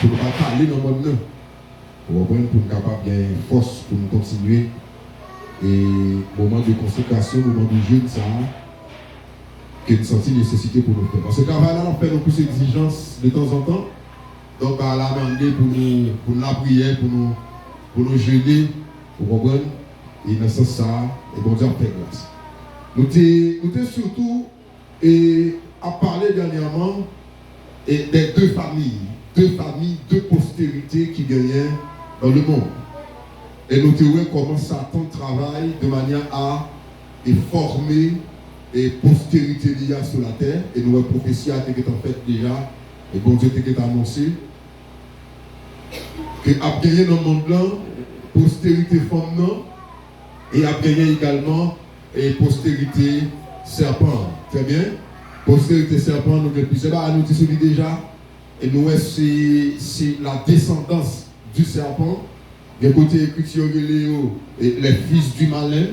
pour nous parler dans le monde. Pour nous capable de force pour nous continuer. Et moment de consécration, moment de jeûne, ça, que nous sentons nécessité pour nous faire. Parce que ce travail-là, on fait nos plus exigences de temps en temps. Donc, on va demander pour la prière, pour nous jeûner, pour comprendre. Et dans ce sens, ça, et bon Dieu en fait grâce. Nous sommes surtout à parler dernièrement des deux familles, deux postérités qui gagnaient dans le monde. Et nous avons comment Satan travaille de manière à former et postérité liée sur la terre. Et nous avons prophétie a été en fait déjà, et bon Dieu a été annoncé, que a gagné dans le monde là, postérité femme non, et a gagné également et postérité serpent. Très bien. Postérité serpent, nous avons plusieurs. Nous disons déjà, et nous c'est la descendance du serpent. Des côtés écriture les fils du malin,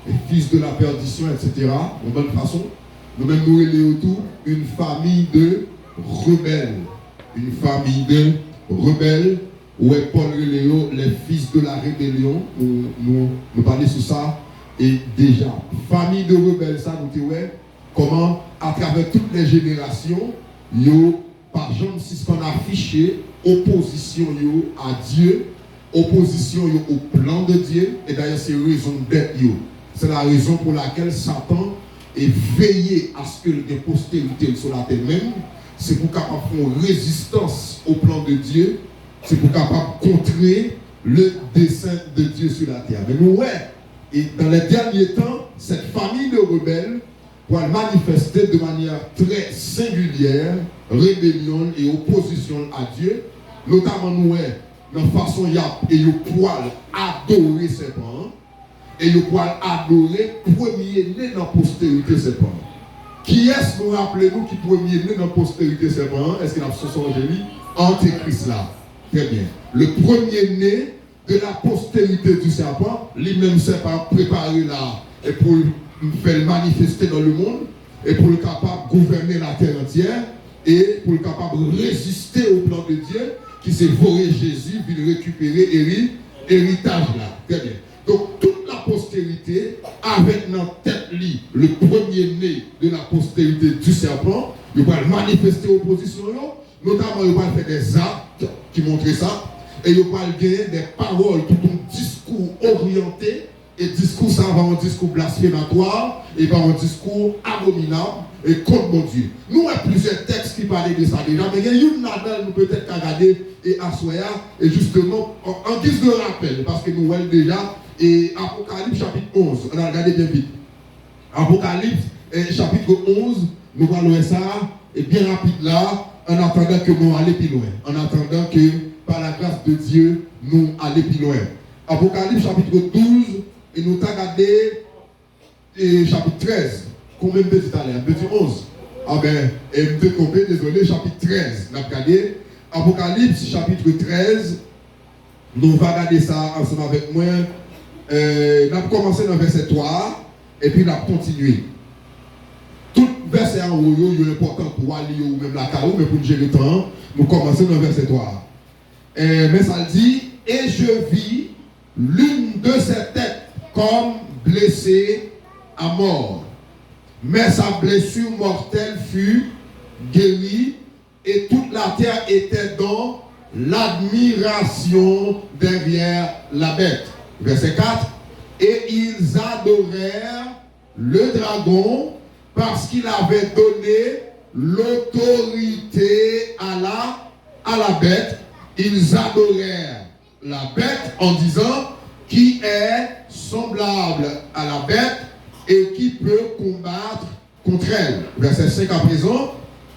les fils de la perdition, etc. De bonne façon, nous-mêmes nous relèvons autour une famille de rebelles. Une famille de rebelles, où est Paul Reléo, les fils de la rébellion. Nous parlons sur ça. Et déjà, famille de rebelles, ça nous dit comment, à travers toutes les générations, par exemple, si ce qu'on a affiché, opposition à Dieu, opposition au plan de Dieu, et d'ailleurs c'est raison d'être. C'est la raison pour laquelle Satan est veillé à ce que les postérités sur la terre même, c'est pour capable faire une résistance au plan de Dieu, c'est pour capable contrer le dessein de Dieu sur la terre. Mais nous, et dans les derniers temps, cette famille de rebelles va manifester de manière très singulière rébellion et opposition à Dieu, notamment nous, dans la façon il y a poil adorer ses parents et il poil adorer premier né dans la postérité ses parents. Qui est-ce nous rappelez-nous qui premier né dans la postérité ses parents? Est-ce qu'il a son angélique? Antéchrist là. Très bien. Le premier né de la postérité du serpent, lui-même s'est pas préparé là et pour faire manifester dans le monde et pour le capable de gouverner la terre entière et pour le capable de résister au plan de Dieu qui s'est volé Jésus, puis récupérer héritage là. Très bien. Donc toute la postérité avec dans tête le premier né de la postérité du serpent, il va manifester opposition, notamment il va faire des actes qui montrent ça, et il va gagner des paroles, tout un discours orienté, et discours ça va un discours blasphématoire, et va un discours abominable, et contre mon Dieu. Nous avons plusieurs textes qui parlent de ça déjà, mais il y a une là nous peut-être qu'à regarder et asseoir, et justement, en guise de rappel, parce que nous voyons déjà, et Apocalypse chapitre 11, on a regardé bien vite. Apocalypse chapitre 11, nous voyons ça, et bien rapide là, en attendant que nous allions plus loin. En attendant que, par la grâce de Dieu, nous allions plus loin. Apocalypse chapitre 12, et nous avons regardé chapitre 13. Combien de petits tout à l'heure? Petit 11. Ah ben, et je me trompé, désolé, chapitre 13. Nous avons regardé Apocalypse chapitre 13. Nous allons regarder ça ensemble avec moi. Nous avons commencé dans le verset 3, et puis nous avons continué. Tout verset en haut, il est important pour aller ou même la carreau, mais pour nous gérer le temps, nous commençons dans le verset 3. Mais ça dit, et je vis l'une de ses têtes comme blessée à mort. Mais sa blessure mortelle fut guérie, et toute la terre était dans l'admiration derrière la bête. Verset 4. Et ils adorèrent le dragon parce qu'il avait donné l'autorité à la bête. Ils adorèrent la bête en disant qui est semblable à la bête et qui peut combattre contre elle. Verset 5 à présent.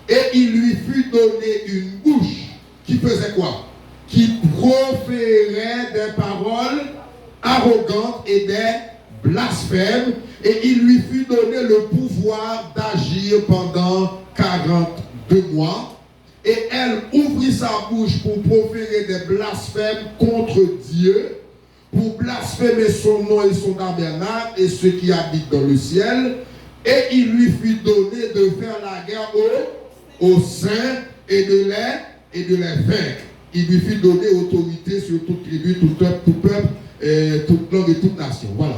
Et il lui fut donné une bouche qui faisait quoi? Qui proférait des paroles arrogantes et des blasphèmes, et il lui fut donné le pouvoir d'agir pendant 42 mois, et elle ouvrit sa bouche pour proférer des blasphèmes contre Dieu, pour blasphémer son nom et son tabernacle et ceux qui habitent dans le ciel, et il lui fut donné de faire la guerre aux saints et de les vaincre. il lui fit donner autorité sur toute tribu, tout peuple, toute langue et toute nation. Voilà.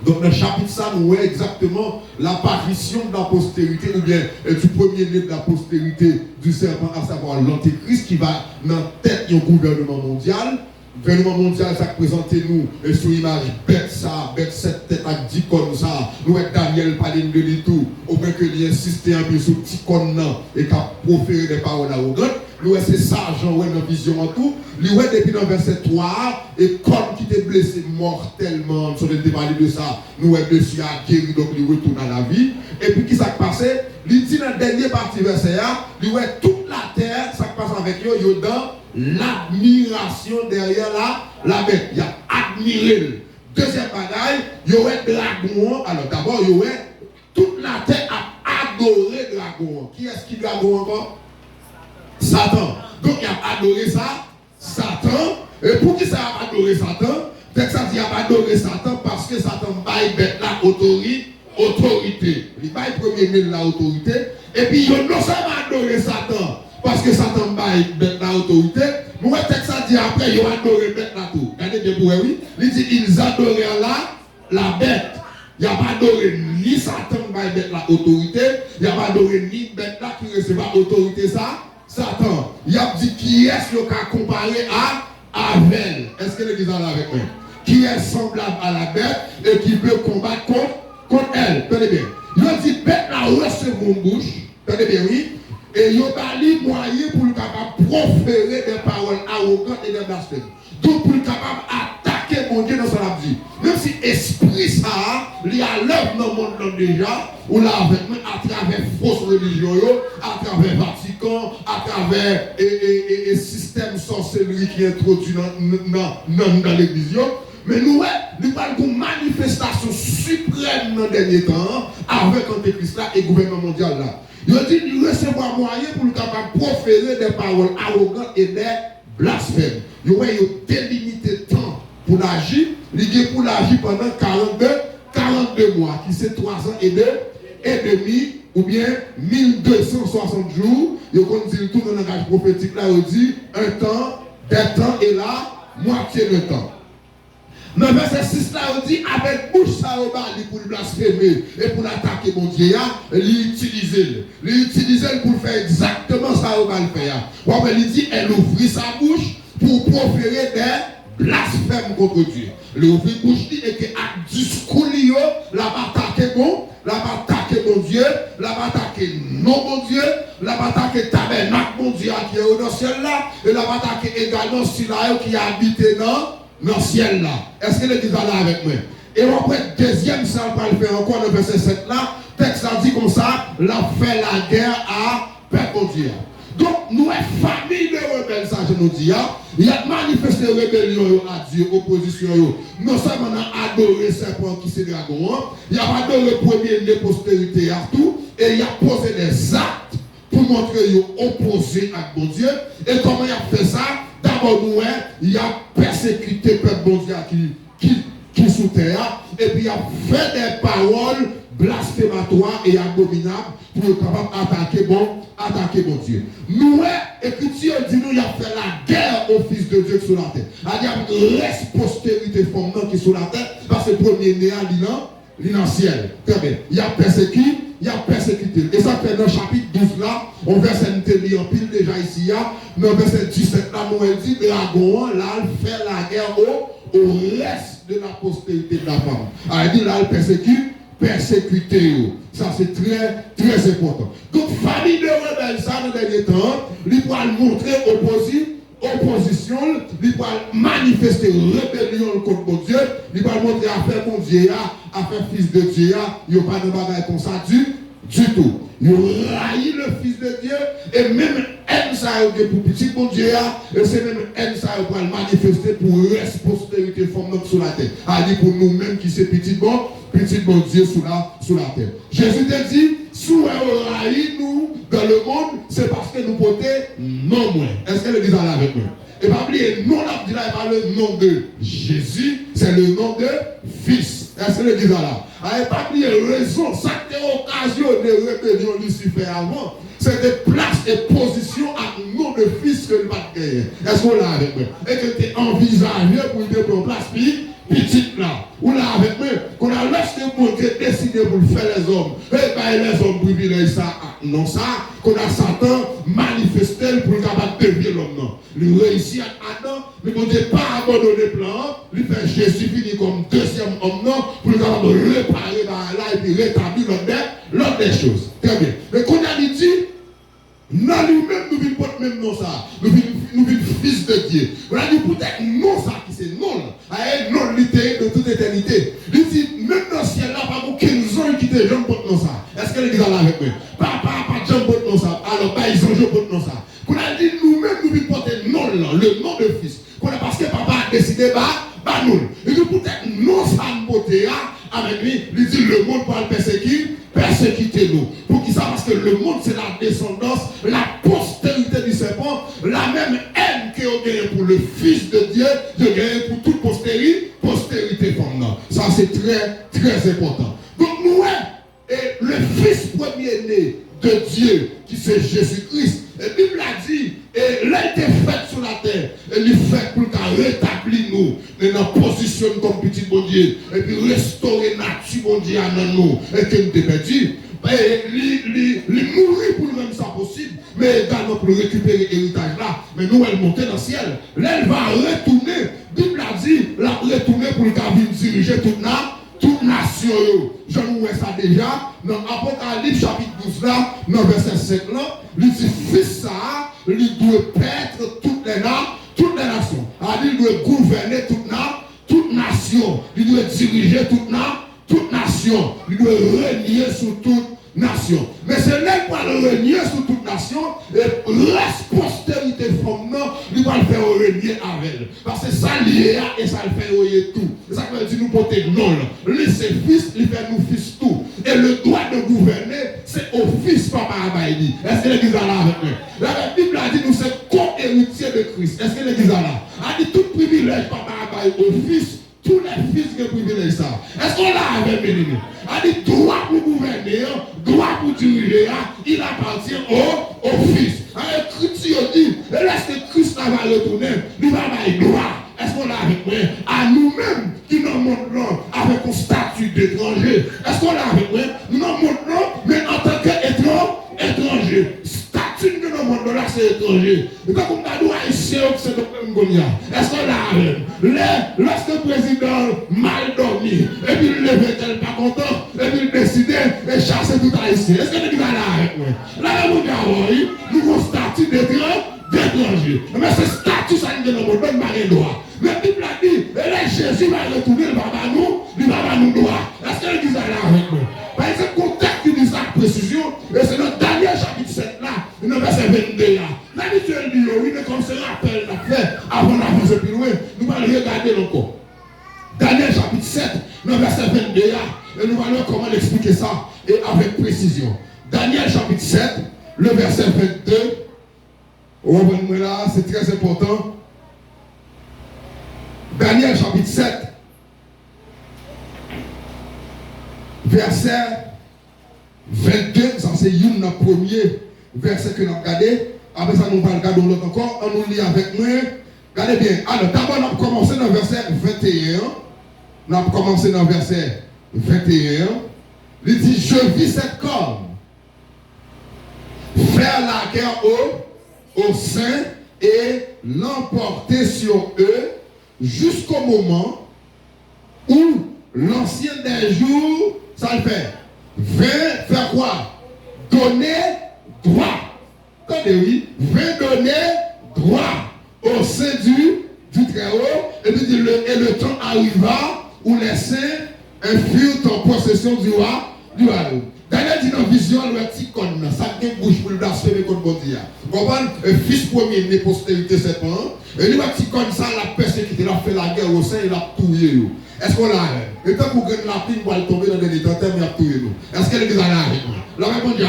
Donc dans le chapitre ça, nous voyons exactement l'apparition de la postérité, ou bien du premier-né de la postérité du serpent, à savoir l'antéchrist qui va dans la tête du gouvernement mondial. Le gouvernement mondial, ça présenté nous sur l'image bête ça, bête cette tête avec 10 comme ça. Nous avec Daniel parler de lui tout, au point que il insiste un peu sur petit con et qu'a proféré des paroles arrogantes. Nous c'est ça, Jean, ouais, dans vision en tout. Lui, ouais, depuis dans verset 3, et comme qui était blessé mortellement, sur le débat de ça, nous, ouais, dessus a guéri, donc il retourne à la vie. Et puis, qui s'est passé? Il dit dans la dernière partie verset, lui, ouais, toute la terre, ça passe avec eux, il y a dans l'admiration derrière la bête. Il y a admiré. Deuxième bagaille, il y aurait dragon. Alors, d'abord, il y aurait toute la terre a adoré dragon. Qui est-ce qui dragon encore? Satan. Donc il a adoré ça, Satan. Et pour qui ça a adoré Satan? Peut-être ça dit qu'il a adoré Satan parce que Satan baille la autorité. Il baille premier la autorité. Et puis il a non seulement adoré Satan parce que Satan baille la autorité. Mais peut-être ça dit après il a adoré bête la tout. Regardez bien pour oui. Il dit ils adorèrent la bête. Il n'a pas adoré ni Satan baille la autorité. Il n'a pas adoré ni bête là qui recevra autorité ça. Satan, il a dit qui est-ce qui a comparé à Abel? Est-ce que l'église est là avec moi? Qui est semblable à la bête et qui peut combattre contre elle? Tenez bien. Il a dit bête a reçu mon bouche. Tenez bien, oui. Et il a pas les moyens pour le capable proférer des paroles arrogantes et des blasphèmes. Donc pour le capable attaquer mon Dieu dans son abdi. Même si esprit ça, il y a l'œuvre dans le monde déjà, ou là avec moi, à travers fausses religions, à travers Vatican, à travers et système sorcellerie qui est introduit dans l'église. Mais nous, parlons d'une manifestation suprême dans le dernier temps avec l'antéchrist et le gouvernement mondial là. Il a dit qu'il recevoir moyen pour le capable proférer des paroles arrogantes et des blasphèmes. Il y a délimité de temps pour l'agir. Il est pour l'agir pendant 42 mois, qui c'est 3 ans et demi, ou bien 1260 jours. Il y a tout dans le langage prophétique là, il dit un temps, des temps et la moitié de temps. Dans verset 6 là, on dit avec bouche ça pour le blasphémer et pour l'attaquer mon Dieu, l'utiliser. L'utiliser pour faire exactement ça au le faire. Il dit elle ouvrit sa bouche pour proférer des blasphèmes contre Dieu. Elle ouvrit la bouche et que à discours la va attaquer mon Dieu, la va attaquer non mon Dieu, la va attaquer tabernacle mon Dieu qui est au dans le ciel là, et la va attaquer également Silaï qui a habité dans le ciel là. Est-ce que l'église est là avec moi? Et après, deuxième salle, on va le faire encore dans le verset 7 là. Texte a dit comme ça, l'a fait la guerre à Père Dieu. Donc, nous, famille de rebelles, ça je nous dis, il y a manifesté rébellion à Dieu, opposition. Non seulement on a adoré serpent qui c'est dragon, il y a adoré premier de postérité à tout, et il a posé des actes pour montrer qu'il est opposé à mon Dieu. Et comment il a fait ça? D'abord, nous, il a persécuté le peuple bon Dieu qui sous terre, et puis il a fait des paroles blasphématoires et abominables pour être capable d'attaquer mon Dieu. Nous, l'écriture dit nous, il a fait la guerre au Fils de Dieu sur la terre. Il y a reste postérité fondante qui est sur la terre, parce que le premier né à l'inciel. Très bien. Il a persécuté. Et ça fait dans le chapitre 12 là, on verset en pile déjà ici, dans le verset 17 là, nous dit, dragon, là, il fait la guerre au reste de la postérité de la femme. Alors, il dit, là, il persécuter. Ça, c'est très, très important. Donc, famille de rebelles, ça, dans le dernier temps, il va montrer opposition, il va manifester rébellion contre mon Dieu, il va montrer à faire mon Dieu, à faire fils de Dieu, il n'y a pas de bagage comme ça du tout. Il raille le fils de Dieu, et même haine ça pour petit mon Dieu, et c'est même haine ça pour le manifester pour reste postérité forme sur la terre. A dit pour nous-mêmes qui c'est petit bon Dieu sur la terre. Jésus te dit, si on raille nous dans le monde, c'est parce que nous portons non moins. Est-ce que l'église est là avec moi? Et pas oublier, non, là, il pas le nom de Jésus, c'est le nom de Fils. Est-ce que l'église est là? Et pas oublier raison, ça occasion de rébellion Lucifer avant. c'est des places et positions à nom de fils que le pas gagné. Est-ce qu'on l'a avec moi? Et que tu envisagé pour te prendre place, puis petite là, ou là avec moi, qu'on a laissé pour Dieu décider pour faire les hommes, et bien les hommes privilègent ça, non ça, qu'on a Satan manifesté pour capable devenir l'homme non. Il réussit à Adam, mais qu'on Dieu pas abandonné le plan, il fait Jésus fini comme deuxième homme non, pour capable réparer là et puis rétablir l'ordre des choses. Très bien. Mais qu'on a dit, non, nous-mêmes, nous vivons pas même non ça. Nous vivons fils de Dieu. On a dit peut-être non ça qui c'est non. Non littéral de toute éternité. Il dit, même dans le ciel là, pas pour 15 ans qui étaient jeunes pour non ça. Est-ce que l'église est là avec moi? Pas jeunes pour non ça. Alors, pas ils ont jeunes pour non ça. On a dit, nous-mêmes, nous vivons porter non là, le nom de fils. Parce que papa a décidé, bah nous. Il dit peut-être non ça nous porter avec lui. Il dit, le monde va le persécuter nous. Pour qui ça? Parce que le monde, c'est la descendance, la postérité du serpent, la même haine qu'il a gagné pour le Fils de Dieu, de gagner pour toute postérité pendant. Ça, c'est très, très important. Donc, nous, et le Fils premier-né de Dieu, qui c'est Jésus-Christ, la Bible a dit, et là, il était fait sur la terre, et il fait pour qu'il rétablit nous, et nous positionne comme petit bon Dieu, et puis restaurer nature bon Dieu à nous, et que nous te perdu. Il mourit pour nous-mêmes, ça possible, mais également pour récupérer l'héritage là. Mais nous, elle montait dans le ciel. Là, elle va retourner. La Bible a dit, la retourner pour le venir diriger toute nation. Je vous vois ça déjà dans Apocalypse chapitre 12 là, dans verset 5 là. Il dit, fils ça, il doit perdre toutes les nations. Il doit gouverner toute nation. Il doit diriger toute nation. Il doit régner sur toute nation. Mais c'est là qu'il va régner sur toute nation et la postérité femme, il va le faire régner avec elle. Parce que ça lié et ça le fait régner tout. C'est ça que veut dire nous porter non. Lui c'est fils, il fait nous fils tout. Et le droit de gouverner, c'est au fils papa Abaïdi. Est-ce que l'église est là avec nous? La Bible a dit nous sommes co-héritiers de Christ. Est-ce que l'église est là? A dit tout privilège papa Abaïdi au fils. Tous les fils qui privilègent ça. Est-ce qu'on l'a avec nous? A dit droit pour gouverner, droit pour diriger, il appartient au fils. L'écriture dit, lorsque Christ va retourner, il va avoir droit. Est-ce qu'on l'a avec nous? À nous-mêmes qui nous montrons avec un statut d'étranger. Est-ce qu'on l'a avec nous? Nous nous montrons, mais en tant qu'étranger. Statut que nous montrons là, c'est étranger. Et quand on a droit ici, c'est le même. Est-ce qu'on l'a avec nous? Lorsque le président mal dormi, et puis il levait, il n'est pas content, et puis il décidait de chasser tout haïtien. Est-ce que nous allons là avec nous? Là, nous avons un statut d'étranger. Mais ce statut, ça nous donne pas droit. Mais la Bible a dit, et là Jésus va retourner, il va nous droit. Est-ce que l'église est là avec nous? Par exemple, le contexte qui dit ça avec précision, et c'est dans Daniel chapitre 7 là, dans verset 22 là. L'habituel dit, oui, mais comme c'est rappel l'a fait, avant d'avancer plus loin, nous allons regarder encore. Daniel chapitre 7, dans verset 22 là, et nous allons comment expliquer ça, et avec précision. Daniel chapitre 7, le verset 22, revenez-moi là, c'est très important. Daniel chapitre 7, verset 22, ça c'est une premier verset que nous avons regardé. Après ça, nous allons regarder l'autre encore. On nous lit avec nous. Regardez bien. Alors, d'abord, nous avons commencé dans le verset 21. Nous avons commencé dans le verset 21. Il dit, je vis cette corne faire la guerre aux saints et l'emporter sur eux jusqu'au moment où l'ancien des jours, ça le fait, vint faire quoi? Donner droit. Attendez, oui, vint donner droit au sein du Très-Haut, et puis et le temps arriva où les saints furent en possession du roi. Daniel dit dans la vision, le petit con, ça qui bouge pour le blasphémer contre bon Dieu. Vous comprenez? Fils premier, né postérité serpent. Et lui, le petit con, ça l'a persécuté, il a fait la guerre au sein, il a tué. Est-ce qu'on l'a? Et tant qu'on gagne la pine, on va tomber dans des temps, il a tué. Est-ce que l'église a là avec moi? La réponse est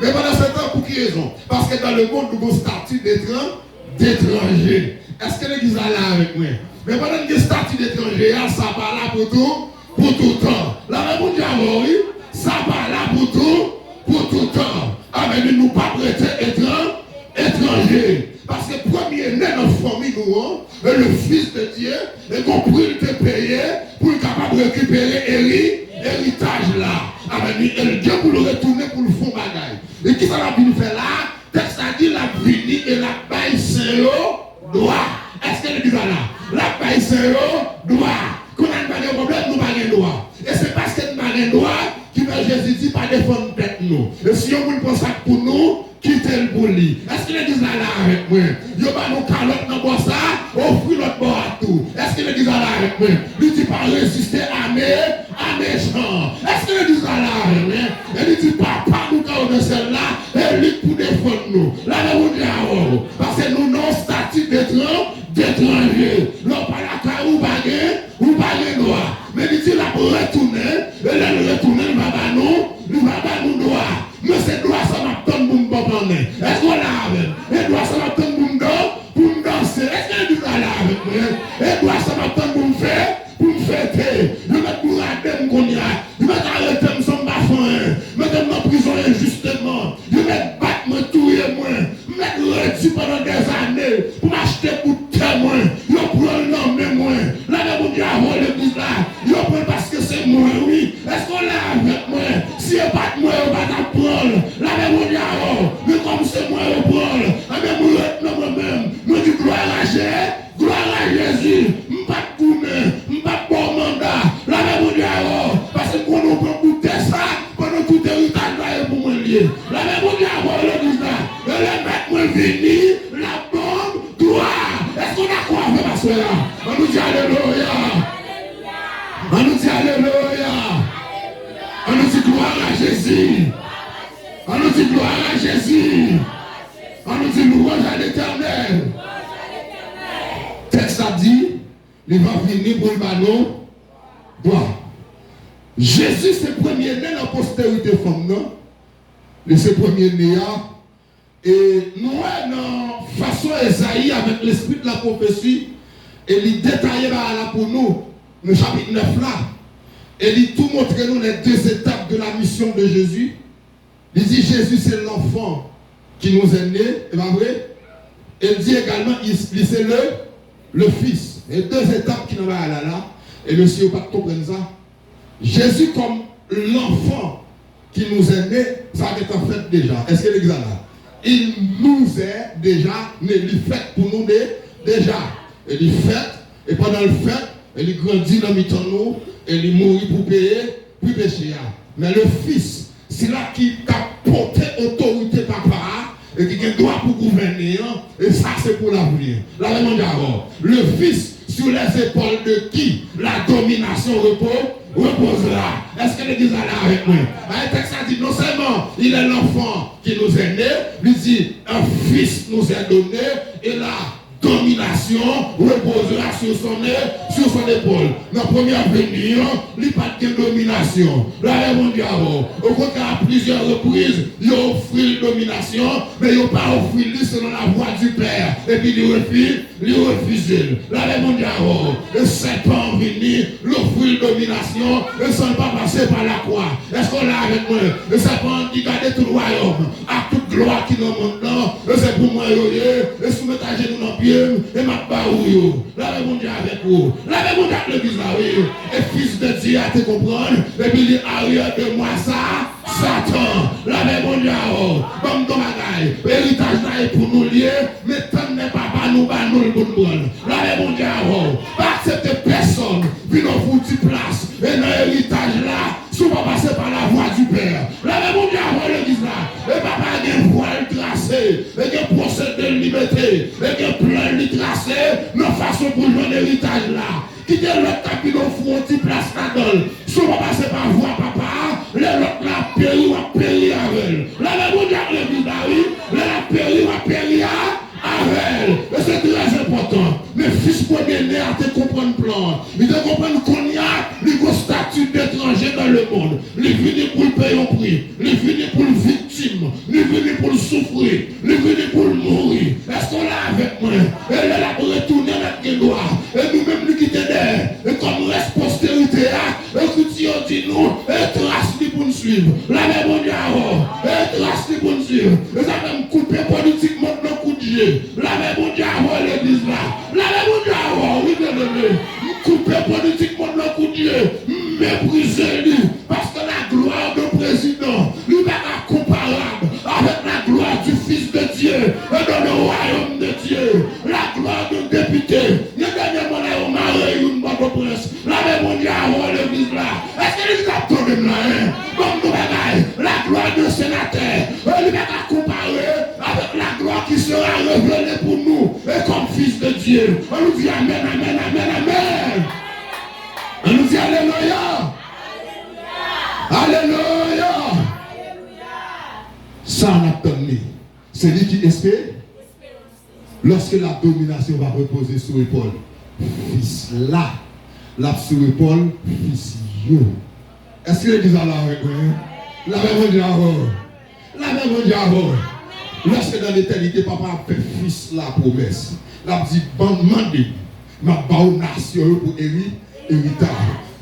mais pendant ce temps, pour qui raison? Parce que dans le monde, nous avons un statut d'étranger. Est-ce que l'église a là avec moi? Mais pendant que le statut d'étranger, ça va là pour tout temps. La réponse est oui. Ça va là pour tout temps. avec nous pas prêter étranger. Parce que premier né dans la famille, nous, le Fils de Dieu, et compris de payer pour être capable de récupérer l'héritage là. Amen. Et le Dieu pour le retourner pour le fond bagaille. Et qui ça va venir faire là? Texte a dit la vini et la paille Saint-Lo doit. Est-ce qu'elle dit ça là? La paille Saint-Lo doit. Quand on a pas de problème, nous pas de droit. Et c'est parce que nous pas de droit qui veut Jésus dit pas défendre tête nous. Et si on pense ça pour nous, quittez le pour lui. Est-ce qu'il dit ça là avec moi? Yo pas nous calotte dans bois ça, offrir l'autre bord à tout. Est-ce qu'il dit ça là avec moi? Lui dit pas résister à méchant. Est-ce qu'il dit ça là avec moi? Il dit pas nous quand on est celle-là, et lui pour défendre nous. Là vous dites parce que nous non statut d'étranger. Non pas la car ou baguette noir. Mais il dit là pour retourner, et là nous retourner, nous va nous droit. Mais c'est droit ça m'a donné pour me comprendre. Est-ce qu'on l'a avec? Et droit ça m'a donné pour me danser. Est-ce qu'il dit ça là avec moi? Et droit ça m'a donné pour me fêter. Je vais pour rader mon cognac. Je vais arrêter mon son bafouin. Je vais mettre en prison injustement. Je vais battre mon touiller moi. Je vais réduire pendant des années pour m'acheter pour témoin. Je prends le nom de moi. Là, je vais vous dire avant l'église là. Je prends parce que c'est moi, oui. Est-ce qu'on l'a avec moi? Si je ne pas de moi, je vais t'apprendre. Là, je vais vous dire avant. Mais comme c'est moi, je prends. Je vais moi-même. Je dis gloire à Jésus. Je ne pas de tourner. Je ne pas de bon mandat. Là, je vais vous dire avant. Parce que quand on peut goûter ça, pendant tout héritage là, pour moi lié. Là, je vais vous dire avant l'église là. Je vais mettre moi venir. La bombe gloire. Est-ce qu'on a quoi avec ma soeur là? On nous dit alléluia. On nous dit alléluia. On nous dit gloire à Jésus. On nous dit gloire à Jésus. On nous dit louange à l'Éternel. Texte a dit, il va venir pour le ballon. Gloire. Jésus, c'est le premier né dans la postérité femme, non? C'est le premier né. Et nous, dans façon Esaïe, avec l'esprit de la prophétie, et il détaille là pour nous, le chapitre 9 là, et il tout montre nous les deux étapes de la mission de Jésus. Il dit Jésus c'est l'enfant qui nous est né, c'est pas vrai? Et il dit également, c'est le fils. Et deux étapes qui nous va là, et le Seigneur pas comprendre ça. Jésus comme l'enfant qui nous est né, ça va être en fait déjà. Est-ce que l'examen là? Il nous est déjà né, il fait pour nous déjà. Et il fait, et pendant le fait, il grandit dans nous, et il mourit pour payer, pour pécher. Mais le Fils, c'est là qui a porté autorité papa, et qui a droit pour gouverner, et ça c'est pour l'avenir. Là, le Fils, sur les épaules de qui la domination reposera. Est-ce que l'église est là avec moi? Le texte a dit non seulement il est l'enfant qui nous est né, il dit un fils nous est donné, et la domination reposera sur son épaule. Dans la première venue, il n'y a pas de domination. Là, mon diable, au contraire, à plusieurs reprises, il a offert une domination, mais il n'a pas offert selon la voie du Père. Et puis il refuse. Là, mon diable, le serpent venu, il offre une domination, et ça ne pas passer par la croix. Est-ce qu'on l'a avec moi? Le serpent dit garder tout le royaume, à toute gloire qui nous montre, et c'est pour moi, et soumettre à genoux dans le pied. Et ma baouille, là, mon Dieu avec vous. Là, mon Dieu avec l'église, là, oui. Et fils de Dieu, à te comprendre. Et puis, il dit, arrière de moi, ça, Satan. Là, mon Dieu, comme dans ma gaille. Héritage là est pour nous lier, mais tant n'est pas nous, le bon. Là, mon Dieu, pas accepter personne, puis nous foutu place. Et dans l'héritage là, souvent passer par la voie du Père. Là, mon Dieu, l'église là. Et papa a un voile tracé, et un procès de liberté, et un plan tracé, nos façons pour jouer l'héritage là. Qui dit l'autre tapis au fond, tu place là-dedans. Souvent passer par voie papa, l'autre là péri ou péri avec. Là, mon Dieu, l'église là, oui, la péri ou péri avec. Et c'est très important. Mais fils premier-né à te comprendre plan. Il te comprendre qu'on y a le statut d'étranger dans le monde. Il est venu pour le payer au prix. Il est venu pour le victime. Il est venu pour le souffrir. Il est venu pour le mourir. Est-ce qu'on l'a avec moi? Elle est là pour retourner notre gloire. Et nous-mêmes nous quitter d'air. Et comme reste postérité, et que Dieu dit nous, et trace pour nous suivre. La même on dit et grâce pour nous suivre. Et ça même couper politiquement nos coups de Dieu. La même on dit l'église là. La même on dit oui, bien aimé. Couper politiquement nos coups de Dieu. Mépriser lui. Parce que la gloire du président, lui n'est pas comparable avec la gloire du Fils de Dieu et dans le royaume de Dieu. La gloire du député. Il y a dernièrement là, on m'a réuni une bonne presse. La même on dit l'église là. Est-ce que l'église a tombé là? Comme nous bagaille, la gloire du sénateur, il n'est pas comparé avec la gloire qui sera révélée pour nous et comme Fils de Dieu. On nous dit amen, amen, amen, amen. On nous dit alléluia. Alléluia. Ça on a donné. C'est lui qui espère. Lorsque la domination va reposer sur l'épaule, fils là, là sur l'épaule, fils yo. Est-ce que l'église a là avec moi? La même dit avant. La même dit avant. Lorsque dans l'éternité, papa a fait fils la promesse. La dit, bon, demandez, ma baou nation pour héritage.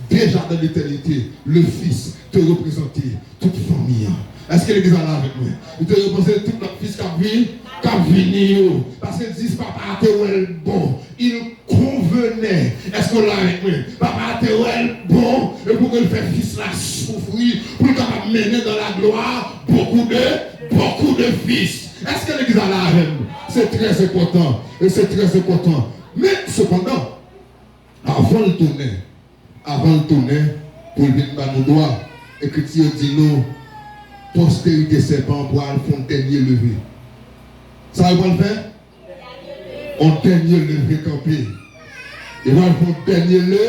Déjà dans l'éternité, le fils te représentait toute famille. Est-ce que l'église est là avec moi? Il te représentait tout notre fils qui a venu. Parce que dit papa était bon. Il convenait. Est-ce qu'on l'a avec moi? Papa était bon. Et pour que le fait fils là souffrir, pour qu'il capable mener dans la gloire beaucoup de fils. Est-ce que l'église est là avec moi? C'est très important. Et c'est très important. Mais cependant, avant le tourner, pour le venir par nos doigts, Écriture dit nous, postérité serpent pour aller faire un dernier levé. Ça va le faire? Un dernier levé campé. Il va faire un dernier levé.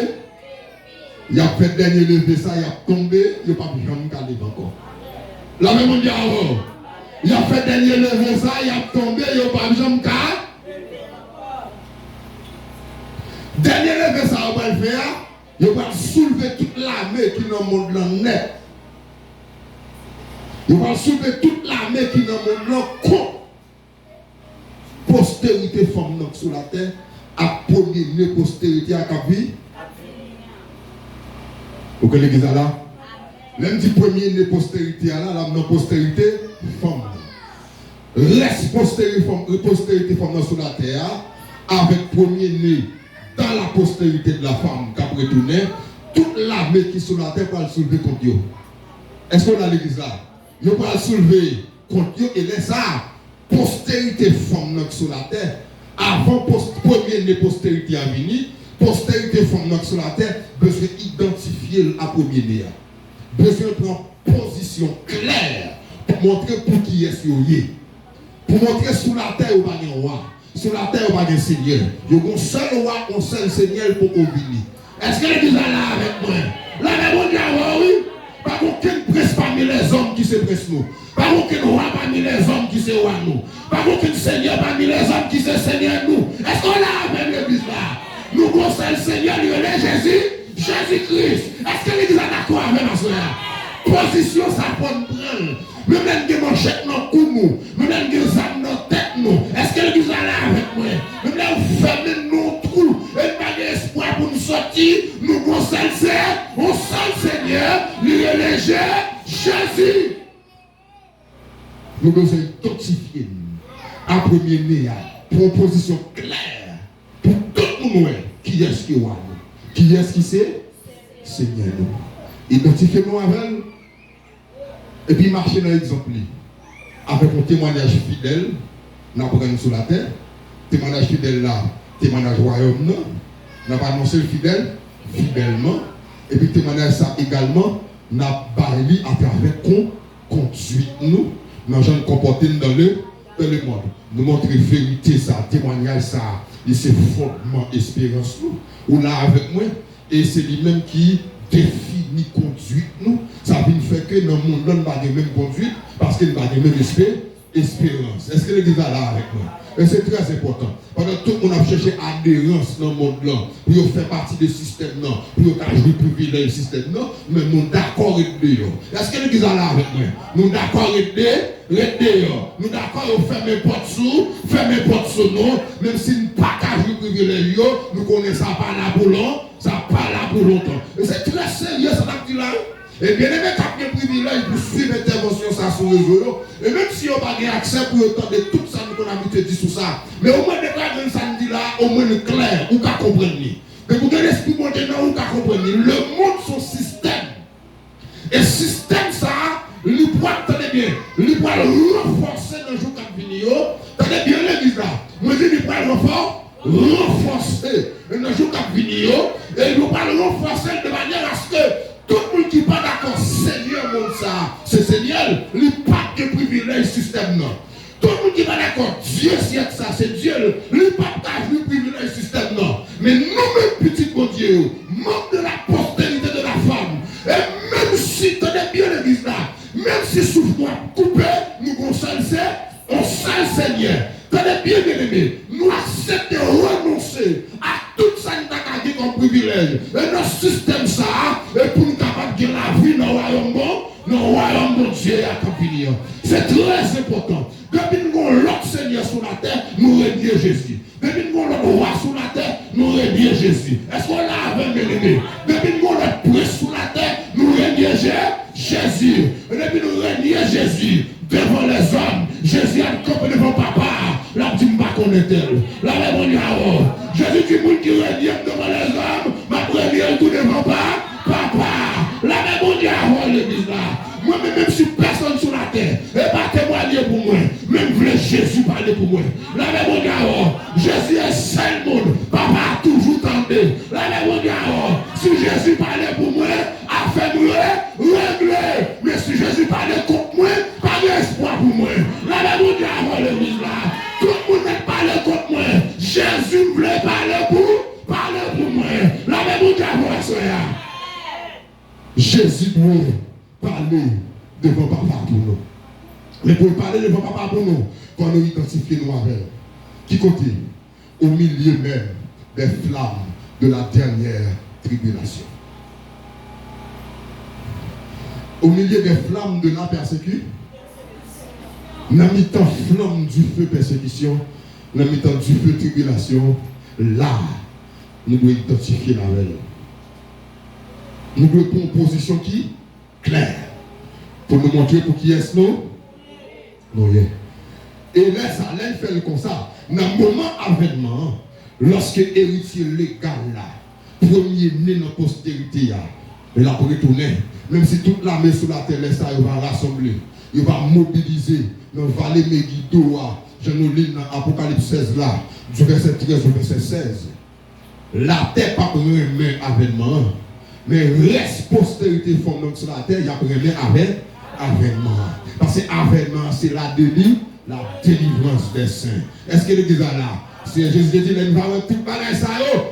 Il a fait dernier levé, ça, il a tombé, il n'a pas pu jamais garder encore. La même on dit avant. Il a fait dernier levé, ça, il a tombé, il n'a pas pu jamais garder. Dernier levé, ça, on va le faire. Il va soulever toute l'armée qui est dans le monde net. Il va soulever toute l'armée qui est dans le monde con. Postérité femme sur la terre, à premier postérité à Kavi. Vous connaissez l'église là? Même si premier postérité là, la postérité femme. Laisse postérité femme sur la terre, avec premier né dans la postérité de la femme qui a retourné, toute l'armée qui est sur la terre va le soulever contre Dieu. Est-ce qu'on a l'église là? Il va le soulever contre Dieu et laisse ça. Postérité femme sur la terre, avant premier postérité à venir, postérité femme sur la terre, besoin d'identifier à premier né. Besoin de prendre position claire pour montrer pour qui est-ce qu'il y a. Pour montrer sur la terre où il y a un roi. Sur la terre, on va un Seigneur. Il y a un seul roi, un seul Seigneur pour venir. Est-ce que l'église est là avec moi? Là, on dit, oui. Pas aucun presse parmi les hommes qui se pressent nous. Pas aucun roi parmi les hommes qui se roi nous. Pas aucun Seigneur parmi les hommes qui se Seigneur nous. Est-ce qu'on a avec l'église là? Nous pensons le Seigneur, il est Jésus-Christ. Est-ce que l'église est d'accord avec moi? Position, ça peut prendre. Nous-mêmes qui manchette nos coups, nous-mêmes qui âmes nos têtes, nous. Est-ce que l'église est là avec moi? Nous-mêmes fermons nos trous et pas d'espoir pour nous sortir. Nous pensons au seul Seigneur, lui est Jésus. Nous devons identifier à premier né, proposition claire pour tout le monde. Qui est-ce qui est nous? Qui est-ce qui c'est? Seigneur nous. Identifiez-nous avec elle. Et puis marcher dans l'exemple. Avec un témoignage fidèle, nous prenons sur la terre. Témoignage fidèle là, témoignage royaume, nous avons annoncé le fidèle, fidèlement. Et puis témoignage ça également, nous avons parlé à travers conduite nous, nous avons comporté dans le monde. Nous montrer vérité ça, témoignage ça, et c'est fondement espérance nous. Ou là avec moi, et c'est lui-même qui définit conduite nous. Ça veut faire que dans le monde, nous n'avons pas de même conduite parce qu'il n'y a pas de même espérance. Est-ce que l'église est là avec moi? Et c'est très important. Pendant que tout le monde a cherché adhérence dans le monde là, pour faire partie du système là, pour jouer privilège du système là, mais nous sommes d'accord avec eux. Est-ce que l'église est là avec moi? Nous sommes d'accord avec eux. Nous sommes d'accord avec fermer porte sur nous, même si nous ne pas jouer privilège, nous connaissons ça pas là pour longtemps. Ça pas là pour longtemps. Et c'est très sérieux, ça dit là. Et bien aimé, quand il y a privilège pour suivre l'intervention ça sur le réseau, et même si on n'a pas accès pour entendre tout ça qu'on a habitué dit sur ça, mais au moins, de ça dit là, au moins le clair, ou qu'à comprendre. Mais pour que l'esprit monte dans ou qu'à comprendre. Le monde, son système. Et système ça, il pourra, tenez bien, il pourra le renforcer dans le jour qui vient. Tenez bien l'église là. Moi je dis, il pourra le renforcer dans le jour qui vient. Et il pourra le renforcer de manière à ce que tout le monde qui n'est pas d'accord, Seigneur, mon ça, c'est Seigneur, il pas de privilège système non. Tout le monde qui n'est pas d'accord, Dieu c'est ça, c'est Dieu, il pas de privilège système non. Mais nous-mêmes, petits bon Dieu, membres de la postérité de la femme, et même si, tenez bien l'église là, même si souffle nous a coupé, nous conseillons on seul Seigneur. Tenez bien, bien aimé, nous acceptons de renoncer à tout ça qui nous a dit comme privilège. Et notre système ça, et pour nous capables de la vie dans le royaume bon, dans le royaume de Dieu à Campigny. C'est très important. Depuis nous avons l'autre Seigneur sur la terre, nous rédions Jésus. Depuis nous avons l'autre roi sur la terre, nous rédions Jésus. Est-ce qu'on l'a avec bien aimé? Depuis nous avons l'autre prince sur la terre, nous rédions Jésus. Et depuis nous rédions Jésus devant les hommes, Jésus a campé devant papa. La petite m'a connaître. La même Jésus dit monde qui rédient devant les hommes, ma première tout devant papa. La même l'église là. Moi-même, si personne sur la terre, et pas témoigner pour moi, même voulait Jésus parler pour moi. La même Jésus est seul monde, papa a toujours tenté. La même si Jésus parlait pour moi, a fait moi, régler. Mais si Jésus parlait contre moi, pas d'espoir pour moi. La même l'église là. Tout le monde n'est parlé contre moi. Jésus voulait parler pour moi. La même Jésus doit parler devant papa pour nous. Mais pour parler devant papa pour nous, quand nous identifions nous avec, qui côté? Au milieu même des flammes de la dernière tribulation. Au milieu des flammes de la persécution, dans le temps flamme du feu persécution, dans le temps du feu tribulation, là, nous devons identifier la veille. Nous devons prendre une position qui claire. Pour nous montrer pour qui est-ce nous? Non, yeah. Et là, ça, là, il fait comme ça. Dans le moment avènement, lorsque héritier légal là, premier né dans la postérité, il a retourner. Même si toute l'armée sur la terre, ça, il va rassembler. Il va mobiliser dans la vallée Megiddo, je nous lis dans Apocalypse 16 là, du verset 13 au verset 16. La terre pas prendre avènement. Mais reste postérité formant sur la terre, il y a premier avènement. Parce que avènement, c'est la délivrance des saints. Est-ce que l'église est là? Si Jésus dit, nous allons tout pareil ça,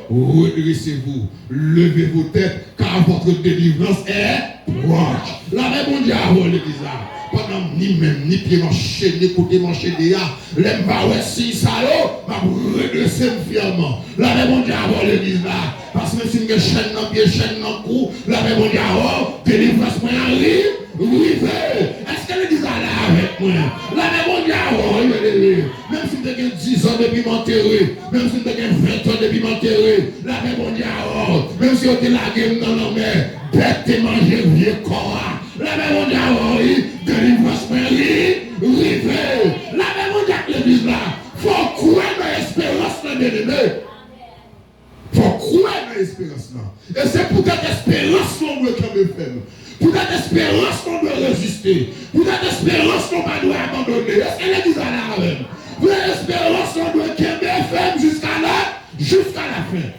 redressez-vous, levez vos têtes, car votre délivrance est proche. La même Dieu a l'église là. Pendant ni même, ni pied manché, ni côté manché déjà, les mbaoués si ça m'a redressé fièrement. La même Dieu a l'église là. Parce que si je chaîne dans pied, chaîne dans cou, la même Dieu a délivrance moi arrive. Est-ce que l'église est là avec moi? La même Dieu a même si tu as 10 ans depuis m'enterrer, même si tu as 20 ans depuis m'enterrer, la même Dieu a même si tu as la gueule dans la mer, bête et manger vieux corps. La même Dieu a délivrance rive. La même Dieu a l'église là. Faut croire dans l'espérance de l'ennemi. Faut croire dans l'espérance là. Et c'est pour cette espérance qu'on doit quand même faire. Pour cette espérance qu'on doit résister. Pour cette espérance qu'on doit abandonner. Est-ce que l'église a là même? Pour cette espérance qu'on doit faire jusqu'à la fin.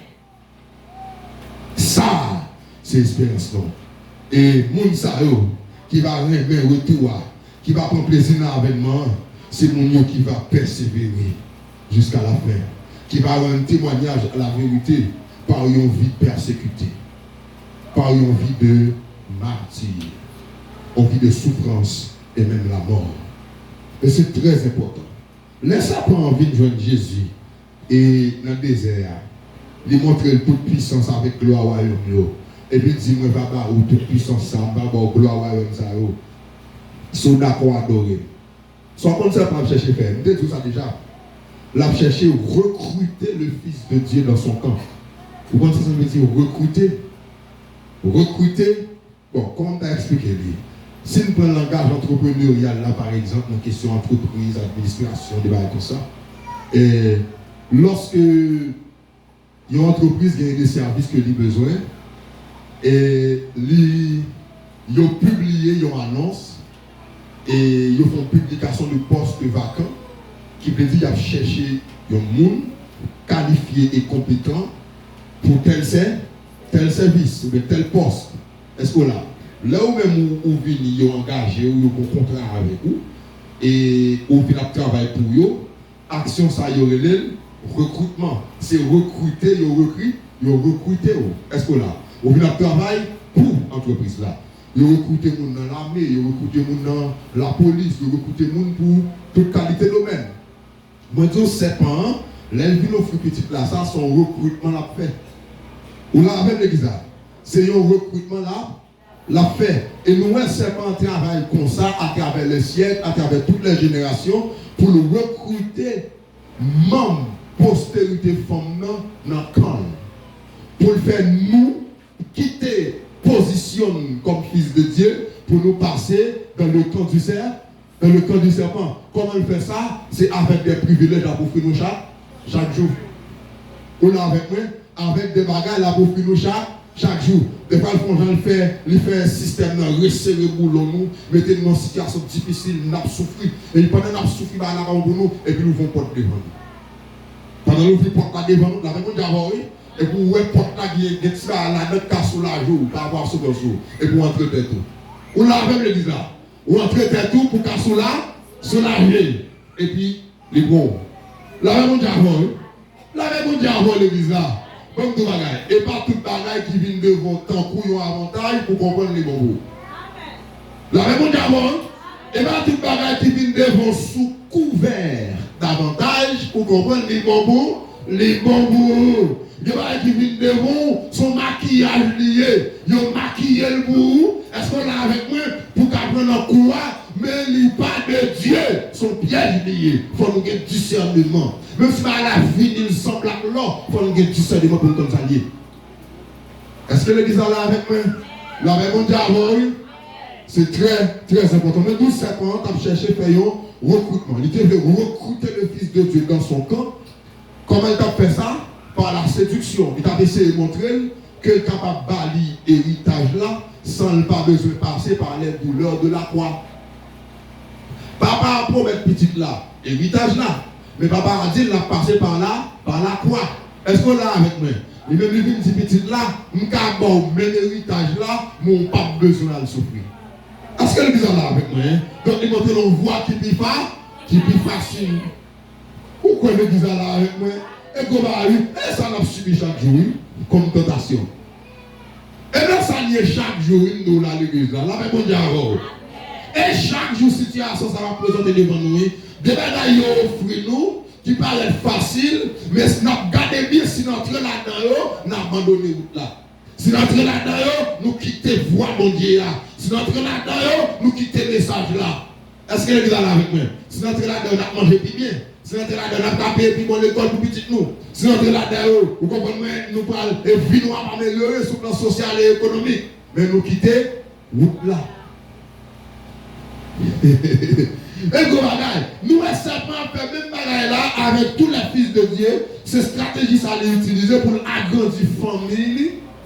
Ça, c'est l'espérance là. Et Mounsa qui va remettre retour, qui va prendre plaisir dans l'avènement, c'est mon qui va persévérer jusqu'à la fin. Qui va rendre témoignage à la vérité par une vie persécutée, par une vie de martyr, une vie de souffrance et même la mort. Et c'est très important. Laisse-moi pas envie de joindre Jésus et dans le désert, lui montrer toute puissance avec gloire au royaume. Et puis dis-moi, papa, ou toute puissance, ça, papa, ou gloire au royaume, ça, ils sont d'accord à adorer. Sans compte ça, pas chercher faire. Vous tout ça déjà. L'a cherché recruter le Fils de Dieu dans son camp. Vous comprenez ce que ça veut dire? Recruter Bon, comment t'as expliqué lui? Si nous prenons le langage entrepreneurial, là par exemple, en question entreprise, administration, des bails comme ça, et lorsque une entreprise gagne des services que lui besoin, et ils ont publié une annonce, et ils font publication de postes vacants, qui veut dire qu'ils ont cherché un monde qualifié et compétent pour tel service, ou tel poste. Est-ce que là où même vous venez engagé, ou vous contrat avec vous, et vous finissez travail pour vous, action ça y aurait recrutement. C'est recruter, recruter. Est-ce que là, vous venez travail pour l'entreprise là. Vous recrutez les gens dans l'armée, vous recrutez les gens dans la police, vous recrutez les gens pour toute qualité de domaine. Moi, je dis, c'est pas, les petits là, ça, son recrutement l'a fait. Ou là, avec l'église, c'est un recrutement là, l'a fait. Et nous, c'est pas un travail comme ça, à travers les siècles, à travers toutes les générations, pour nous recruter, membres, postérité, femmes, dans le camp. Pour le faire, nous, quitter position comme fils de Dieu, pour nous passer dans le camp du serpent. Dans le camp du serpent. Comment il fait ça? C'est avec des privilèges à pour nous chaque jour. On a avec moi, avec des bagages à pour nous chaque jour. Des fois, il fait un système de resserrer boulot nous, mettez nous en situation difficile, nous avons souffert. Et pendant que nous avons souffert, nous avons pour nous, et puis nous vont porter devant nous. Pendant que nous portons devant nous, nous avons d'abord, et puis nous portons la casse la jour, pour avoir ce jour, et pour entrer tout. On l'a avec l'église là. On entrer tout pour casser là, soulager. Et puis, les bons. La même diable, la même diable l'église là. Comme tout bagaille. Et pas tout bagaille qui vient devant tant couillon avantage pour comprendre les bons. La même diable, et pas tout bagaille qui vient devant sous couvert d'avantage pour comprendre les bons. Les bons. Il y a qui viennent devant son maquillage lié. Ils ont maquillé le bout. Est-ce qu'on a avec moi pour qu'apprendre un courant? Mais il n'y a pas de Dieu. Son piège lié. Il faut nous avoir discernement. Même si la vie, il semble là, il faut nous avoir discernement pour nous comme ça lié. Est-ce que l'église est là avec moi? Là avec mon diable, c'est très, très important. Mais 12 ans, on a cherché à faire un recrutement. Il devait recruter le Fils de Dieu dans son camp. Comment il a fait ça? Par la séduction. Il a essayé de montrer que est capable de balayer l'héritage là sans ne pas besoin de passer par les douleurs de la croix. Papa a promis petite là, héritage là. Mais papa a dit qu'il a passé par là, par la croix. Est-ce qu'on l'a avec moi? Il même dit petite là, je n'ai pas même héritage là, mais on n'a pas besoin de souffrir. Est-ce que le bizarre là avec moi? Donc il montre une voie qui est facile. Pourquoi le bizarre là avec moi? Et ça n'a subi chaque jour comme tentation. Et là, ça n'y est chaque jour, nous, là, l'église, là, là, bon diable. Et chaque jour, situation, ça va présenter devant nous. Des bagailles offrent nous, qui paraissent faciles, mais si nous regardons bien, si nous entrons là-dedans, nous abandonnons route là. Si nous entrons là-dedans, nous quittons voie, mon Dieu, là. Si nous entrons là-dedans, nous quittons le message là. Est-ce que l'église est là avec moi? Si nous entrons là-dedans, nous mangé plus bien. Si nous entrons là-dedans, nous avons payé pour l'école pour petit nous. Si nous entrons là-dedans, vous comprenez, nous parlons, et vie nous a amélioré sur le plan social et économique. Mais nous quittons route là. Et nous essayons faire même bagaille là avec tous les fils de Dieu. Ces stratégies, ça les utiliser pour agrandir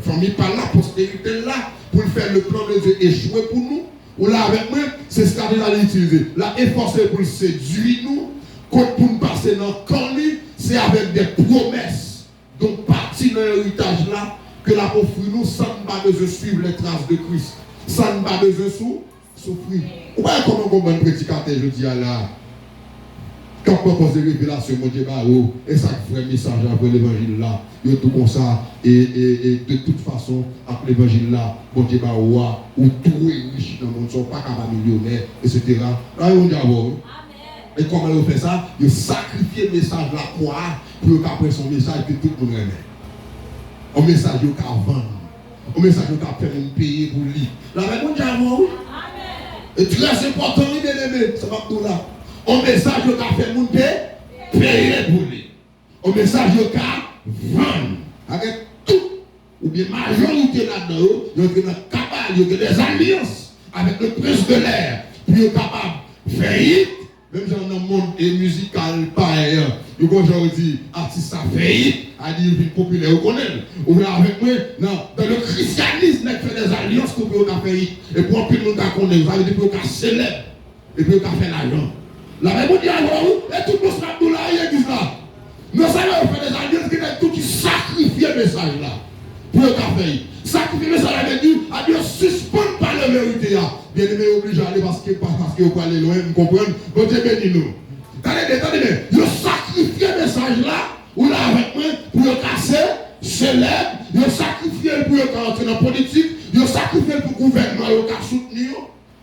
famille par la postérité là, pour faire le plan de Dieu échouer pour nous. Ou là avec moi, ces stratégies, ça les utiliser. Là, efforcer pour séduire nous, pour nous passer dans le camp, c'est avec des promesses. Donc, partie de l'héritage là, que la offre nous, sans pas besoin de suivre les traces de Christ. Sans pas besoin de souffrir. Vous voyez comment on va prédicateur, je dis à là. Quand on pose des révélations, mon Dieu, et ça fait un message après l'évangile là, il y a tout comme ça, et de toute façon, après l'évangile là, mon Dieu, ou tout est riche dans le monde, ne sont pas capables millionnaires, etc. Là, on dit et comment on fait ça? Il sacrifie le message là, quoi, pour qu'après son message, que tout le monde remet. Un message qu'il a vendre, un message qu'il a fait payer pour lui. Là, on dit et très important, bien aimé, ça va tout là. Un message que tu as fait monter, payer pour lui. Un message que tu as vendre. Avec tout, ou bien majorité là-dedans, il y a un il y a des alliances avec le prince de l'air, puis il est capable de faire hit, même dans le monde musical, pareil, il y a aujourd'hui dit, artiste a fait hit, a dit, il est populaire, vous connaissez, ou là avec moi, non, dans le christianisme, il fait des alliances pour qu'on a fait hit, et pour un peu de monde qu'on connaît, vous avez dit, pour qu'on célèbre, et puis qu'on fait l'argent. La même chose, et tout le monde là, il y a ça. Nous savons faire des alliances qui sont tout qui sacrifient le message là. Pour le café. Sacrifier le message là, à Dieu suspendre par la vérité. Bien aimé, obligé d'aller parce que vous pouvez aller loin, vous comprenez? Bon Dieu bénis nous. Attendez bien. Vous sacrifiez le message là, ou là avec moi, pour le casser, célèbre, vous sacrifiez pour le entrer dans la politique, vous sacrifiez pour le gouvernement, vous soutenir.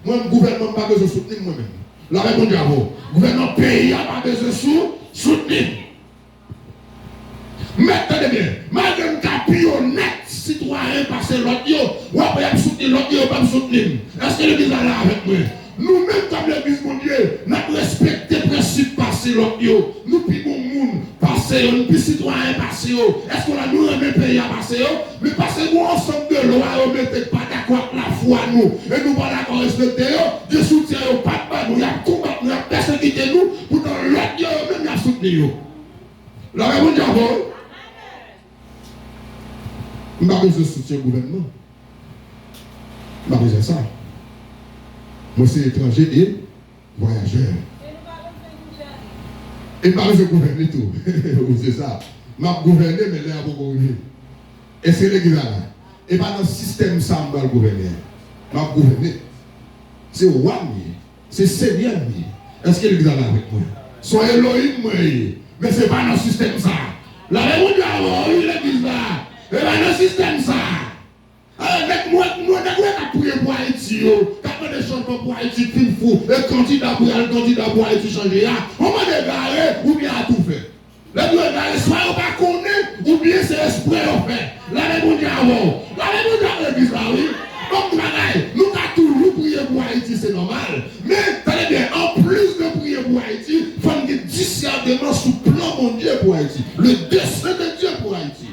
Moi, le gouvernement n'a pas besoin de soutenir moi-même. La réponse est à vous. Le gouvernement pays n'a pas besoin de soutenir. Mais attendez bien, malgré un capi honnête, citoyen, passer l'autre, ou après soutenir l'autre, ou pas soutenir. Est-ce que l'église est là avec moi? Nous-mêmes, comme l'église, mon Dieu, nous respectons les principes passer l'autre, nous puis bon monde passer, nous puis citoyens passer. Est-ce qu'on a nous un pays à passer? Mais parce que nous, ensemble de lois, nous ne mettons pas d'accord avec la foi, nous, et nous pas d'accord respecter, Dieu soutient, pas de nous, il y a combattre, il y a persécuté nous, pour dans l'autre, même il y a soutenir. La réponse est à vous. Je n'ai pas besoin de soutien au gouvernement. Je n'ai pas besoin de ça. Moi, c'est étranger et voyageur. Et je n'ai pas besoin de gouverner tout. C'est ça. Je vais gouverner, mais là, je vais gouverner. Et c'est l'église là. Et pas dans le système, ça, je vais gouverner. Je vais gouverner. C'est roi, c'est Seigneur. Est-ce que l'église là avec moi? Soyez Elohim, moi. Mais ce n'est pas dans le système, ça. La réponse est l'église là. Et bien, le système, ça. Avec moi, nous avons prié pour Haïti. Nous avons des changements pour Haïti, tout fou. Le candidat pour Haïti changer. On va dégarer ou bien à tout faire. Le dégarer, soit on va connaître ou bien c'est esprit au fait. La réponse est avant. La réponse est l'église là, oui. Donc, nous avons toujours prié pour Haïti, c'est normal. Mais, tenez bien, en plus de prier pour Haïti, il faut un discernement sous plan mon Dieu pour Haïti. Le dessein de Dieu pour Haïti.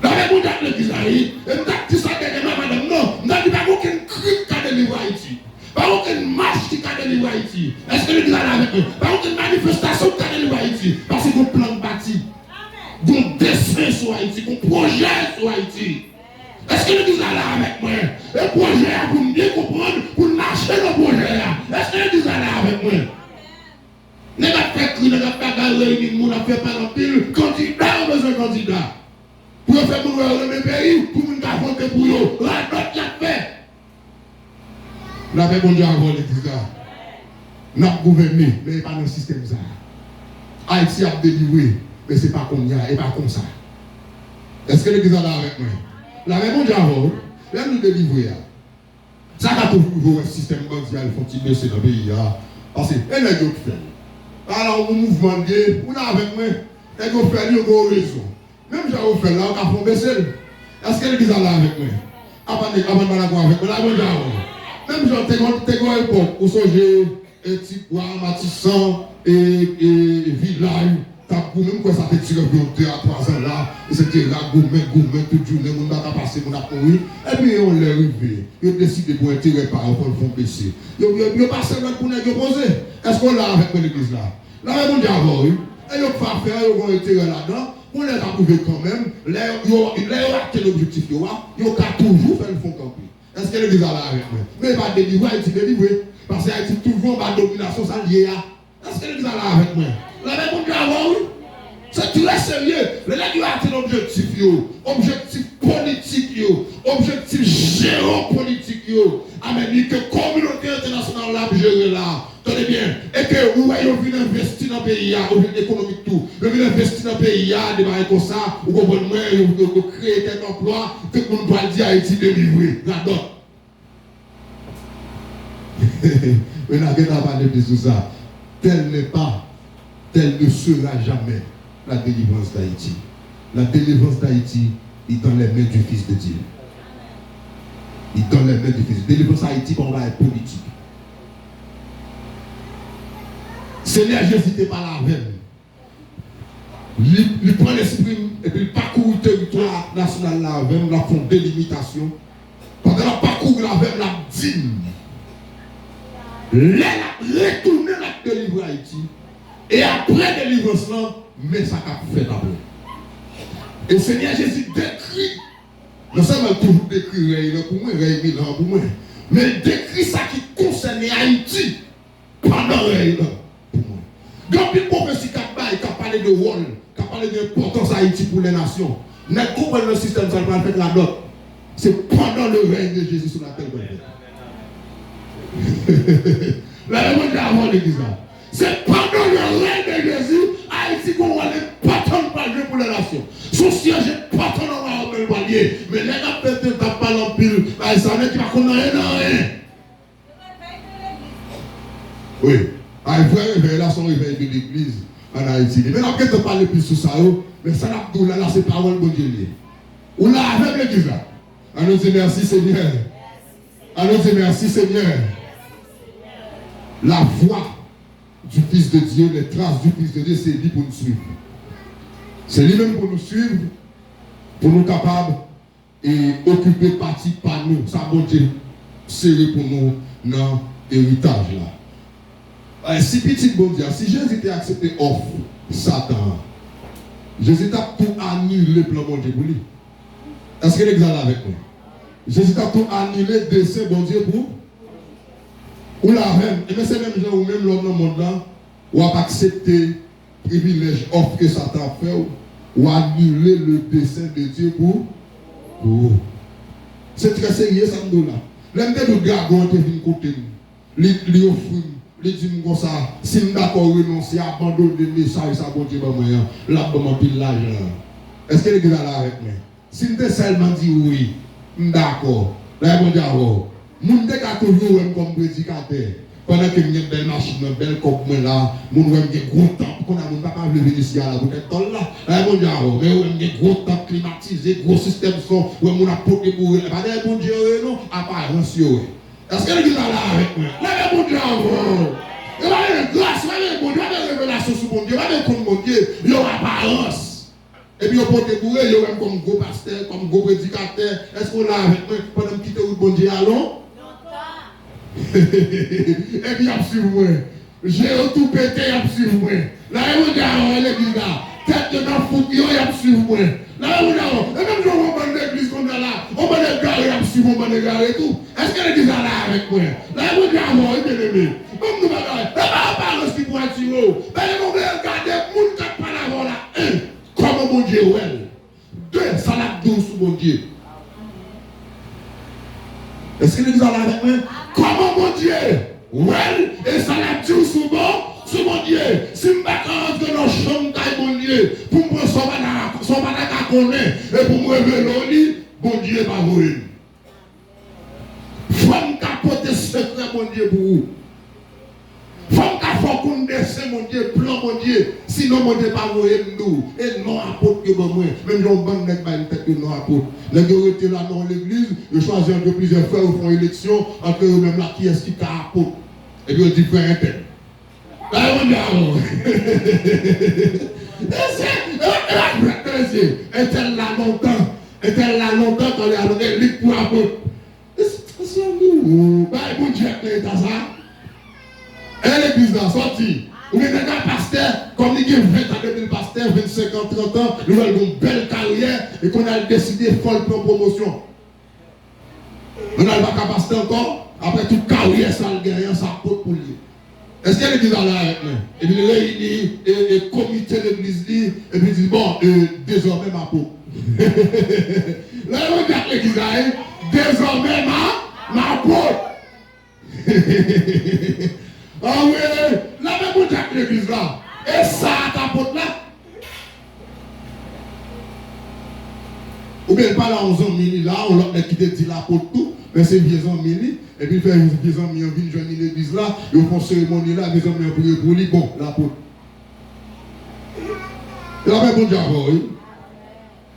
La réponse est l'église là, oui. Et nous avons dit ça dernièrement, madame. Non, nous n'avons pas aucun cri qui a délivré Haïti. Pas aucune marche qui a délivré Haïti. Est-ce que l'église là avec nous? Pas aucune manifestation qui a délivré Haïti. Parce que nous plan bâti. Nous dessin sur Haïti, nous projet sur Haïti. Est-ce que l'église là avec moi? Le projet, pour nous bien comprendre, pour marcher le projet. Est-ce que l'église là avec moi? Nous n'avons pas fait cri, nous n'avons pas réuni, nous n'avons fait pas pile. Candidat, on a besoin de candidat. Pour faire pour le pays, pour nous affronter pour eux. La note qui a fait. La paix, bon Dieu, avant l'église là. Nous avons gouverné, mais pas dans le système ça. Haïti a délivré, mais ce n'est pas comme ça, et pas comme ça. Est-ce que l'église là avec moi? La paix, bon Dieu, avant, là nous délivrer. Ça a toujours un système mondial, il faut qu'il baisse dans le pays. Parce que, et les autres fait. Alors, au mouvement de Dieu, on a avec moi, et qu'on fait, il y a raison. Même si on fait là, on a fait baisser. Est-ce que l'église est là avec moi? Avant de faire avec moi, même si on a fait une époque où j'ai Tipoua, Matissan et Village, même quand ça fait tirer à 3 ans là, et c'était là, gourmet, toute journée, on a passé, on a couru, et puis on l'a arrivé. Ils ont décidé pour un tirer par rapport au fond baisser. Ils ont passé pour nous poser. Est-ce qu'on l'a avec l'église là? Là, on dit avant, et ils ont fait faire, ils ont tirer là-dedans. On les a trouvés quand même, ils ont atteint l'objectif, ils ont toujours fait le fond camper. Est-ce que l'église est là avec moi? Mais il va délivrer, Haïti délivrer. Parce que Haïti toujours en domination, ça lié à. Est-ce que l'église est là avec moi? La réponse est avant, oui. C'est très sérieux. Les gens qui ont atteint l'objectif, objectif politique, objectif géopolitique, Amérique, que la communauté internationale l'a géré là. Tenez bien. Et que vous voyez, on vient investir dans le pays, on économique tout. On vient investir dans le pays, des barils comme ça, ou qu'on va créer quelques emplois, que le monde doit dire Haïti délivré. Là-dedans. Mais n'a pas parlé de tout ça. Tel n'est pas, tel ne sera jamais la délivrance d'Haïti. La délivrance d'Haïti est dans les mains du Fils de Dieu. Il est dans les mains du Fils. Délivrance d'Haïti, on va être politique. Seigneur Jésus n'était pas la veine. Il prend l'esprit et puis il parcourt le territoire national la veine, la font délimitation. Pendant victime. Elle a retourné la délivrer Haïti. Et après délivrance, mais ça a fait après. Et le Seigneur Jésus décrit, non seulement toujours décrit pour moi, Milan pour moi, mais décrit ça qui concerne Haïti pendant le pour moi. Donc, une prophétie qui a parlé de rôle, qui a parlé de l'importance d'Haïti pour les nations. Nous comprenons le système, ça va faire la note. C'est pendant le règne de Jésus sur la terre. La réponse est avant l'église. C'est pendant le règne de Jésus, Haïti qu'on va les patronnes par Dieu pour les nations. Son siège est patron dans le palier. Mais les gars peut-être n'ont pas l'empile. Ça n'est pas qu'on a rien. Oui. Un vrai révélation réveil de l'église en Haïti. Mais là, peut-être parler plus sur ça, mais ça n'a pas là, c'est parole de Dieu. Ou là, avec l'église là. On nous dit merci Seigneur. On nous dit merci Seigneur. La voix du Fils de Dieu, les traces du Fils de Dieu, c'est lui pour nous suivre. C'est lui-même pour nous suivre, pour nous capables et occuper partie par nous. Ça bon Dieu, serré pour nous dans l'héritage là. Si petit bon Dieu, si Jésus était accepté offre Satan, Jésus a tout annulé le plan bon Dieu pour lui. Est-ce que l'exemple avec moi? Jésus a tout annulé dessein bon Dieu pour ou la même, et c'est même gens ou même l'homme dans le monde là, ou a accepté le privilège offre que Satan fait, ou annuler le dessein de Dieu pour vous. C'est très sérieux ça nous là. L'un de nos dragons qui vient côté nous, lui offre, lui dit comme ça, si nous d'accord renoncer, abandonner le message, ça bon Dieu va moyen, là bon pile l'argent. Est-ce que les gars là avec moi? Si nous seulement dit oui, d'accord, là bon Dieu moun dek a toujours comme prédicateur pendant que une belle machine une belle coupe là moun wèm gen gros temps qu'on a moun pas venir ici là pour être tol là mon Dieu mais wèm gen gros temps climatisé gros système son wèm moun a porter pour pas des bon Dieu non apparence yo est-ce que les gars là avec moi là mon Dieu et là grâce là bon Dieu la révélation sur bon Dieu là comme bon Dieu yo apparence et puis on porter pour yo wèm comme gros pasteur comme gros prédicateur est-ce qu'on là avec moi pendant quitter bon Dieu allons et puis, il y a sur moi. J'ai tout pété, il y a sur moi. Là, il y a l'église là. Tête de dans foot, il y a sur moi. Là, il y a et même si on va dans l'église comme ça là, on va les garer, il y a sur moi, on va les garer et tout. Est-ce que l'église là avec moi? Là, il y a bien aimé. Comme nous va pas ce qui pourrait être sur nous. Mais on va regarder, moun qui pas là là. Comment mon Dieu est. Deux, ça l'a douce sur mon Dieu. Est-ce que l'église là avec moi? Comment mon Dieu? Ouais, et ça l'a dit sur mon Dieu. Si je ne vais pas rentrer dans le champ de mon Dieu, pour me prendre son banane à connaître, et pour me révéler, mon Dieu va mourir. Il faut me capoter secret, mon Dieu, pour vous. Il faut qu'on descende, mon Dieu, plan, mon Dieu. Sinon, mon Dieu, pas mourir nous. Et non apôtre que moi. Même si on ne met pas une tête de non apôtre. Les gens étaient là dans l'église, ils choisissent entre plusieurs frères, ils font élection, entre eux-mêmes là, qui est-ce qui est apôtre. Et puis, on dit, frère, un tel. Là, on dit, un tel là longtemps, quand il y a des livres pour apôtre. C'est nous. Bah, bon Dieu, c'est ça. Et l'église là, sorti. Ou bien un pasteur, comme il y a 20 ans de pasteur, 25 ans, 30 ans, nous avons une belle carrière et qu'on a décidé de faire pour promotion. On n'a pas qu'à pasteur encore, après toute carrière, ça le gagne, ça porte pour lui. Est-ce qu'il y a l'église là avec nous? Et puis il réunit le comité de l'église, et puis il dit, bon, désormais ma peau. Là, on regarde l'église là, désormais ma peau. Ah oui, là même on a l'église là. Et ça, ta porte là. Ou bien pas là, on s'en mini là, on l'a quitté dit la porte tout, mais c'est vieux en mini, et puis il fait vieux en mini, on vient joindre l'église là, ils font cérémonie là, vieux en mini pour lui, bon, la porte. Et là même on dit avant, oui.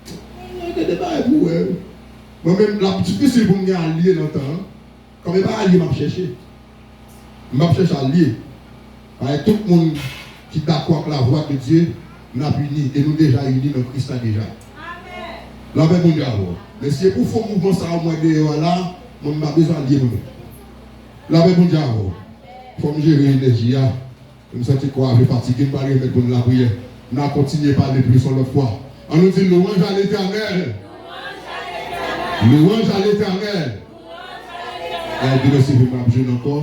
Il y a des débats pour vous, moi-même, la petite fille, c'est pour me allier dans le temps. Quand je ne vais pas allier, je vais chercher. Je vais chercher à lier. Tout le monde qui est d'accord avec la voix de Dieu, nous avons unis et nous déjà unis dans Christ déjà. Là, même on dit avant. Mais si c'est pour faire un mouvement, ça au moins de là, on n'a pas besoin de lier. La même diable. Il faut me gérer l'énergie. Je me sens quoi, je suis fatigué, je ne vais pas pour la prière. On a continué à parler plus sur l'autre fois. On nous dit louange à l'Éternel. Louange à l'Éternel. Dieu merci, je vais encore.